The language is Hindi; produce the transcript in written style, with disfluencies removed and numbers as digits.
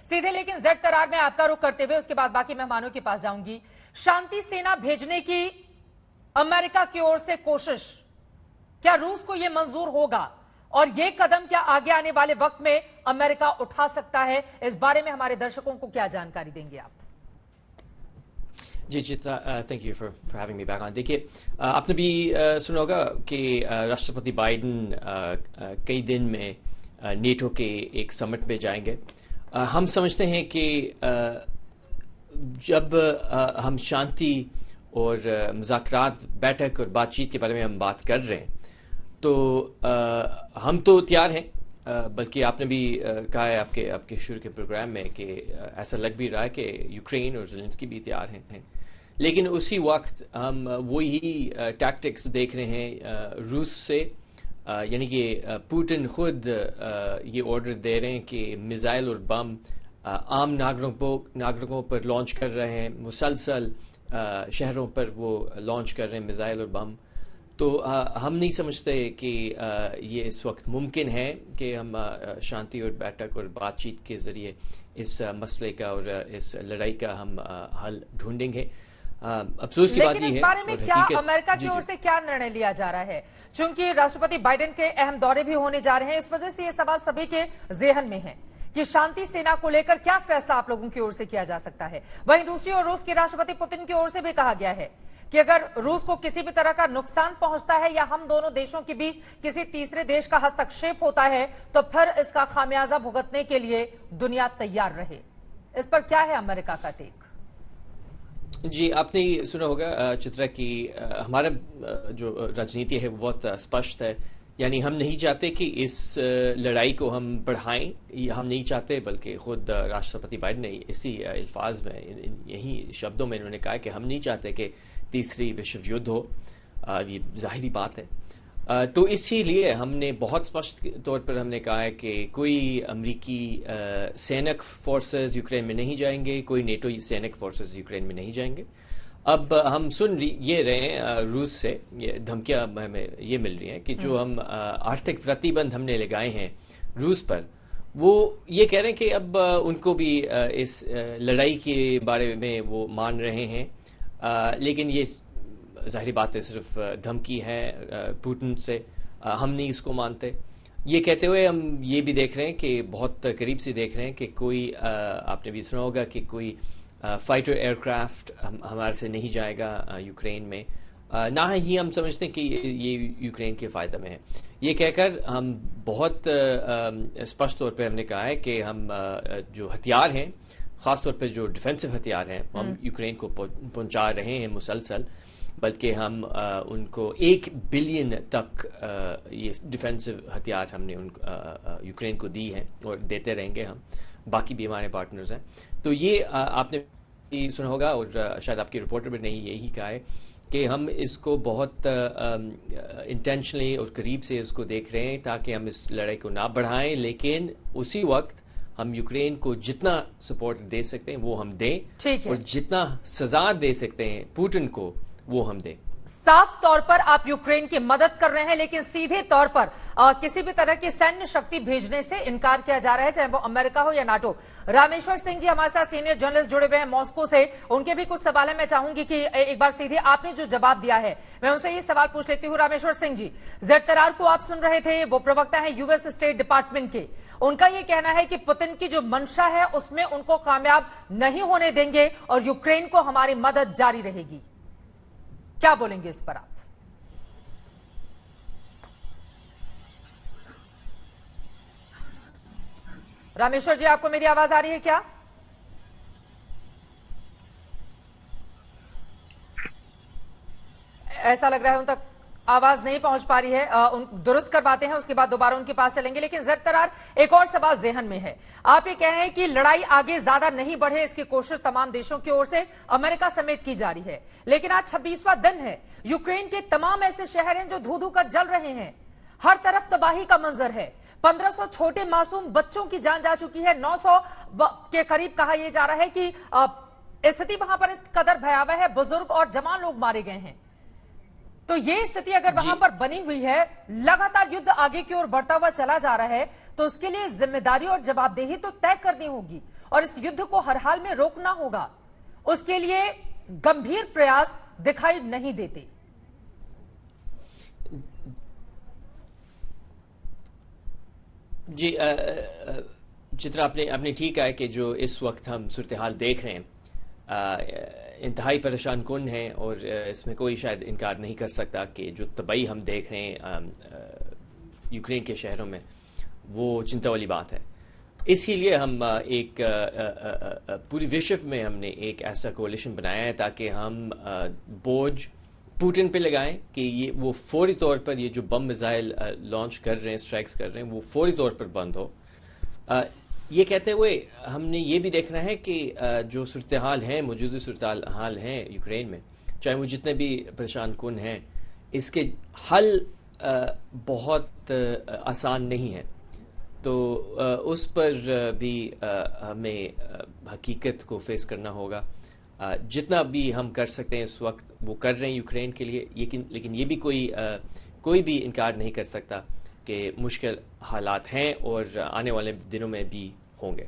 सीधे लेकिन जेड तरार में आपका रुख करते हुए उसके बाद बाकी मेहमानों के पास जाऊंगी। शांति सेना भेजने की अमेरिका की ओर से कोशिश, क्या रूस को यह मंजूर होगा और यह कदम क्या आगे आने वाले वक्त में अमेरिका उठा सकता है? इस बारे में हमारे दर्शकों को क्या जानकारी देंगे आप? जी Chitra, thank you for having me back on. देखिए, आपने भी सुना होगा कि राष्ट्रपति बाइडेन कई दिन में नेटो के एक समिट में जाएंगे। हम समझते हैं कि जब हम शांति और मुज़ाकरात, बैठक और बातचीत के बारे में हम बात कर रहे हैं तो हम तो तैयार हैं, बल्कि आपने भी कहा है आपके शुरू के प्रोग्राम में कि ऐसा लग भी रहा है कि यूक्रेन और ज़ेलेंस्की भी तैयार हैं। लेकिन उसी वक्त हम वही टैक्टिक्स देख रहे हैं रूस से, यानी कि पुतिन खुद ये ऑर्डर दे रहे हैं कि मिसाइल और बम आम नागरिकों पर लॉन्च कर रहे हैं, मुसलसल शहरों पर वो लॉन्च कर रहे हैं मिसाइल और बम। तो हम नहीं समझते कि ये इस वक्त मुमकिन है कि हम शांति और बैठक और बातचीत के ज़रिए इस मसले का और इस लड़ाई का हम हल ढूंढेंगे। अफसोस की बात यह है, इस बारे में क्या अमेरिका की ओर से क्या निर्णय लिया जा रहा है? चूंकि राष्ट्रपति बाइडेन के अहम दौरे भी होने जा रहे हैं, इस वजह से ये सवाल सभी के जेहन में है कि शांति सेना को लेकर क्या फैसला आप लोगों की ओर से किया जा सकता है। वहीं दूसरी ओर रूस के राष्ट्रपति पुतिन की ओर से भी कहा गया है कि अगर रूस को किसी भी तरह का नुकसान पहुंचता है या हम दोनों देशों के बीच किसी तीसरे देश का हस्तक्षेप होता है तो फिर इसका खामियाजा भुगतने के लिए दुनिया तैयार रहे। इस पर क्या है अमेरिका का टेक? जी, आपने सुना होगा चित्रा की हमारा जो राजनीति है वो बहुत स्पष्ट है। यानी हम नहीं चाहते कि इस लड़ाई को हम बढ़ाएं, हम नहीं चाहते, बल्कि खुद राष्ट्रपति बाइडेन ने इसी अल्फाज में, यही शब्दों में इन्होंने कहा कि हम नहीं चाहते कि तीसरी विश्व युद्ध हो। ये जाहिरी बात है। तो इसीलिए हमने बहुत स्पष्ट तौर पर हमने कहा है कि कोई अमरीकी सैनिक फोर्सेस यूक्रेन में नहीं जाएंगे, कोई नेटो सैनिक फोर्सेस यूक्रेन में नहीं जाएंगे। अब हम सुन ये रहे हैं रूस से ये धमकियां हमें ये मिल रही हैं कि जो हम आर्थिक प्रतिबंध हमने लगाए हैं रूस पर, वो ये कह रहे हैं कि अब उनको भी इस लड़ाई के बारे में वो मान रहे हैं। लेकिन ये जाहिर बात है सिर्फ धमकी है पुतिन से, हम नहीं इसको मानते। ये कहते हुए हम ये भी देख रहे हैं कि बहुत करीब से देख रहे हैं कि कोई आपने भी सुना होगा कि कोई फाइटर एयरक्राफ्ट हमारे से नहीं जाएगा यूक्रेन में, ना ही हम समझते हैं कि ये यूक्रेन के फ़ायदे में है। ये कहकर हम बहुत स्पष्ट तौर पे हमने कहा है कि हम जो हथियार हैं, ख़ासतौर पे जो डिफेंसिव हथियार हैं, हम यूक्रेन को पहुंचा रहे हैं मुसलसल, बल्कि हम उनको 1 बिलियन तक ये डिफेंसिव हथियार हमने यूक्रेन को दी हैं और देते रहेंगे हम। बाकी भी हमारे पार्टनर्स हैं। तो ये आपने भी सुना होगा और शायद आपकी रिपोर्टर भी नहीं यही कहा है कि हम इसको बहुत इंटेंशनली और करीब से इसको देख रहे हैं ताकि हम इस लड़ाई को ना बढ़ाएं, लेकिन उसी वक्त हम यूक्रेन को जितना सपोर्ट दे सकते हैं वो हम दें और जितना सजा दे सकते हैं पुतिन को वो हम दें। साफ तौर पर आप यूक्रेन की मदद कर रहे हैं, लेकिन सीधे तौर पर किसी भी तरह की सैन्य शक्ति भेजने से इनकार किया जा रहा है, चाहे वो अमेरिका हो या नाटो। रामेश्वर सिंह जी हमारे साथ सीनियर जर्नलिस्ट जुड़े हुए हैं मॉस्को से, उनके भी कुछ सवाल है। मैं चाहूंगी कि एक बार सीधे आपने जो जवाब दिया है मैं उनसे ये सवाल पूछ लेती हूँ। रामेश्वर सिंह जी, जेड तरार को आप सुन रहे थे, वो प्रवक्ता है यूएस स्टेट डिपार्टमेंट के। उनका ये कहना है कि पुतिन की जो मंशा है उसमें उनको कामयाब नहीं होने देंगे और यूक्रेन को हमारी मदद जारी रहेगी। क्या बोलेंगे इस पर आप? रामेश्वर जी, आपको मेरी आवाज आ रही है क्या? ऐसा लग रहा है उन तक आवाज नहीं पहुंच पा रही है। दुरुस्त करवाते हैं, उसके बाद दोबारा उनके पास चलेंगे। लेकिन जेड तरार, एक और सवाल जेहन में है। आप ये कह रहे हैं कि लड़ाई आगे ज्यादा नहीं बढ़े, इसकी कोशिश तमाम देशों की ओर से, अमेरिका समेत की जा रही है। लेकिन आज 26वां दिन है, यूक्रेन के तमाम ऐसे शहर हैं जो धू धू कर जल रहे हैं, हर तरफ तबाही का मंजर है। 1500 छोटे मासूम बच्चों की जान जा चुकी है, 900 के करीब कहा यह जा रहा है कि स्थिति वहां पर इस कदर भयावह है, बुजुर्ग और जवान लोग मारे गए हैं। तो ये स्थिति अगर वहां पर बनी हुई है, लगातार युद्ध आगे की ओर बढ़ता हुआ चला जा रहा है, तो उसके लिए जिम्मेदारी और जवाबदेही तो तय करनी होगी और इस युद्ध को हर हाल में रोकना होगा। उसके लिए गंभीर प्रयास दिखाई नहीं देते। जी, चित्रा, आपने ठीक कहा कि जो इस वक्त हम सूरत हाल देख रहे हैं इंतहाई परेशान कुन है, और इसमें कोई शायद इनकार नहीं कर सकता कि जो तबाही हम देख रहे हैं यूक्रेन के शहरों में, वो चिंता वाली बात है। इसीलिए हम पूरी विश्व में हमने एक ऐसा कोalition बनाया है ताकि हम बोझ पुतिन पे लगाएं कि ये वो फौरी तौर पर ये जो बम मिसाइल लॉन्च कर रहे हैं, स्ट्राइक्स कर रहे हैं, वो फौरी तौर पर बंद हो। ये कहते हुए हमने ये भी देखना है कि जो सूरत हाल है, मौजूदा सूरत हाल है यूक्रेन में, चाहे वो जितने भी परेशान कुन हैं, इसके हल बहुत आसान नहीं है। तो उस पर भी हमें हकीकत को फेस करना होगा। जितना भी हम कर सकते हैं इस वक्त वो कर रहे हैं यूक्रेन के लिए, लेकिन ये भी कोई भी इनकार नहीं कर सकता कि मुश्किल हालात हैं और आने वाले दिनों में भी होंगे।